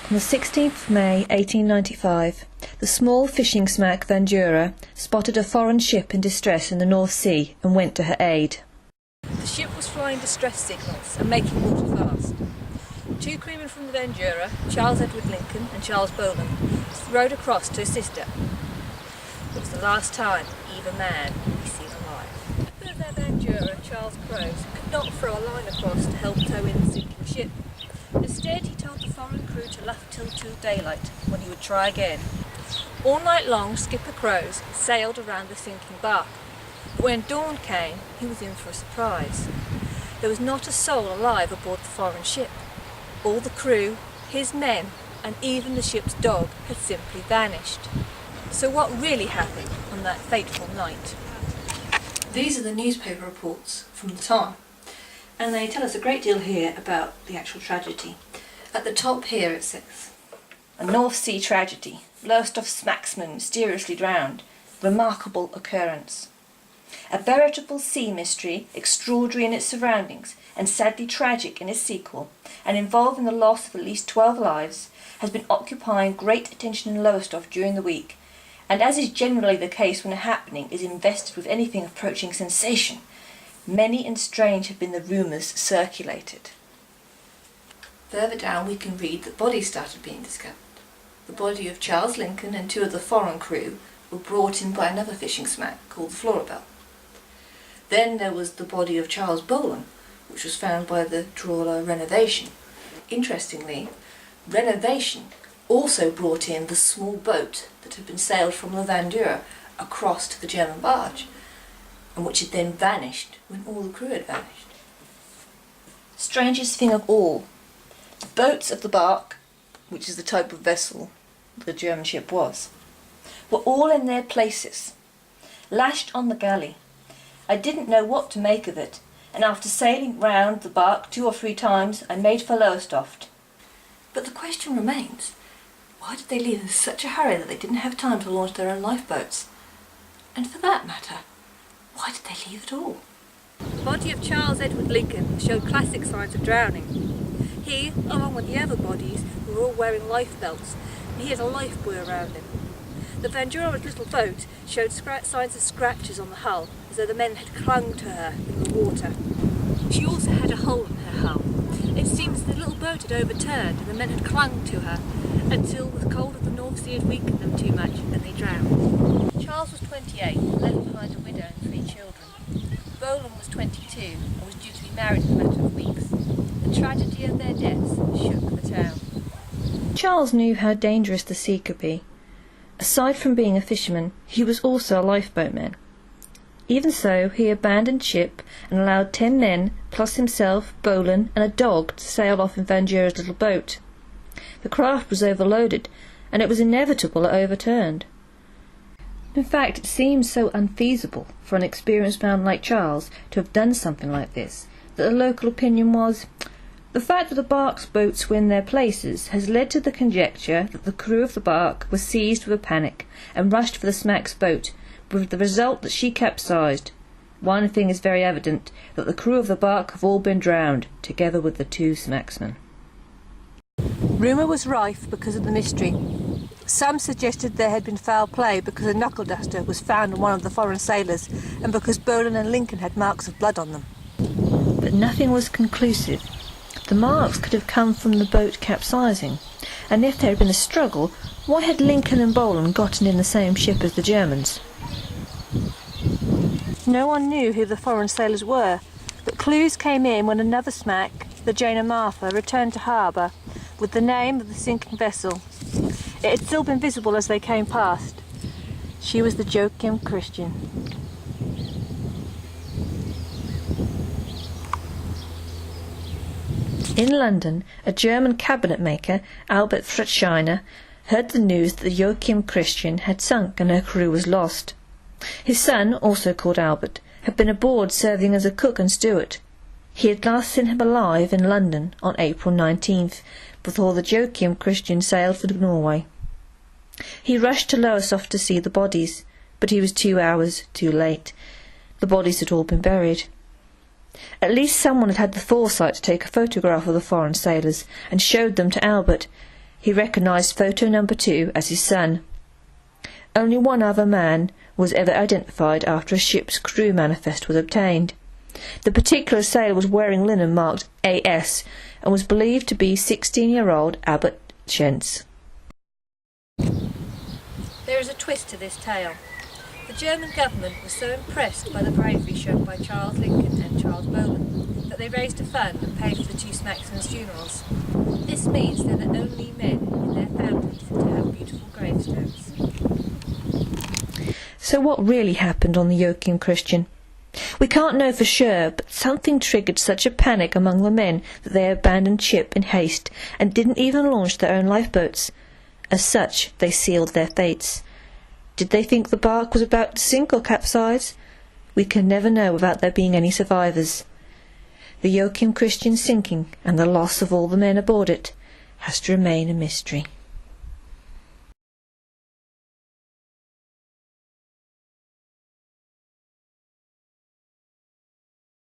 On the 16th of May 1895, the small fishing smack Vandura spotted a foreign ship in distress in the North Sea and went to her aid. The ship was flying distress signals and making water fast. Two crewmen from the Vandura, Charles Edward Lincoln and Charles Boland, rowed across to assist her. It was the last time either man would be seen alive. The captain of their Vandura, Charles Crows, could not throw a line across to help tow in the sinking ship. Instead, he told the foreign crew to luff till daylight, when he would try again. All night long, Skipper Crows sailed around the sinking bark. But when dawn came, he was in for a surprise. There was not a soul alive aboard the foreign ship. All the crew, his men, and even the ship's dog had simply vanished. So what really happened on that fateful night? These are the newspaper reports from the time, and they tell us a great deal here about the actual tragedy. At the top here it says, "A North Sea tragedy. Lowestoft smacksman mysteriously drowned. Remarkable occurrence. A veritable sea mystery, extraordinary in its surroundings and sadly tragic in its sequel, and involving the loss of at least 12 lives, has been occupying great attention in Lowestoft during the week, and as is generally the case when a happening is invested with anything approaching sensation, many and strange have been the rumours circulated." Further down we can read that bodies started being discovered. The body of Charles Lincoln and two of the foreign crew were brought in by another fishing smack called the Floribel. Then there was the body of Charles Boland, which was found by the trawler Renovation. Interestingly, Renovation also brought in the small boat that had been sailed from the Vandura across to the German barge, and which had then vanished when all the crew had vanished. Strangest thing of all, the boats of the bark, which is the type of vessel the German ship was, were all in their places, lashed on the galley. I didn't know what to make of it, and after sailing round the bark 2 or 3 times, I made for Lowestoft. But the question remains, why did they leave in such a hurry that they didn't have time to launch their own lifeboats? And for that matter, why did they leave at all? The body of Charles Edward Lincoln showed classic signs of drowning. He, along with the other bodies, were all wearing life belts, and he had a life buoy around him. The Vandura's little boat showed signs of scratches on the hull, as though the men had clung to her in the water. She also had a hole in her hull. It seems the little boat had overturned and the men had clung to her until the cold of the North Sea had weakened them too much and they drowned. Charles was 28 and left behind a widow and 3 children. Boland was 22 and was due to be married in a matter of weeks. The tragedy of their deaths shook the town. Charles knew how dangerous the sea could be. Aside from being a fisherman, he was also a lifeboatman. Even so, he abandoned ship and allowed 10 men, plus himself, Boland, and a dog to sail off in Vandura's little boat. The craft was overloaded, and it was inevitable it overturned. In fact, it seemed so unfeasible for an experienced man like Charles to have done something like this, that the local opinion was, "The fact that the bark's boats were in their places has led to the conjecture that the crew of the bark were seized with a panic and rushed for the smack's boat, with the result that she capsized. One thing is very evident, that the crew of the bark have all been drowned, together with the 2 smacksmen." Rumour was rife because of the mystery. Some suggested there had been foul play because a knuckle duster was found on one of the foreign sailors and because Boland and Lincoln had marks of blood on them. But nothing was conclusive. The marks could have come from the boat capsizing, and if there had been a struggle, why had Lincoln and Boland gotten in the same ship as the Germans? No one knew who the foreign sailors were, but clues came in when another smack, the Jane and Martha, returned to harbour with the name of the sinking vessel. It had still been visible as they came past. She was the Joachim Christian. In London, a German cabinet maker, Albert Fritzscheiner, heard the news that the Joachim Christian had sunk and her crew was lost. His son, also called Albert, had been aboard serving as a cook and steward. He had last seen him alive in London on April 19th, before the Joachim Christian sailed for Norway. He rushed to Lowestoft to see the bodies, but he was 2 hours too late. The bodies had all been buried. At least someone had had the foresight to take a photograph of the foreign sailors and showed them to Albert, he recognised photo number 2 as his son. Only one other man was ever identified after a ship's crew manifest was obtained. The particular sailor was wearing linen marked AS and was believed to be 16-year-old Albert Schenz. There is a twist to this tale. The German government was so impressed by the bravery shown by Charles Lincoln and Charles Bolan that they raised a fund and paid for the two Smackson's funerals. This means they're the only men in their families to have beautiful gravestones. So what really happened on the Joachim Christian? We can't know for sure, but something triggered such a panic among the men that they abandoned ship in haste and didn't even launch their own lifeboats. As such, they sealed their fates. Did they think the bark was about to sink or capsize? We can never know without there being any survivors. The Joachim Christian sinking and the loss of all the men aboard it has to remain a mystery.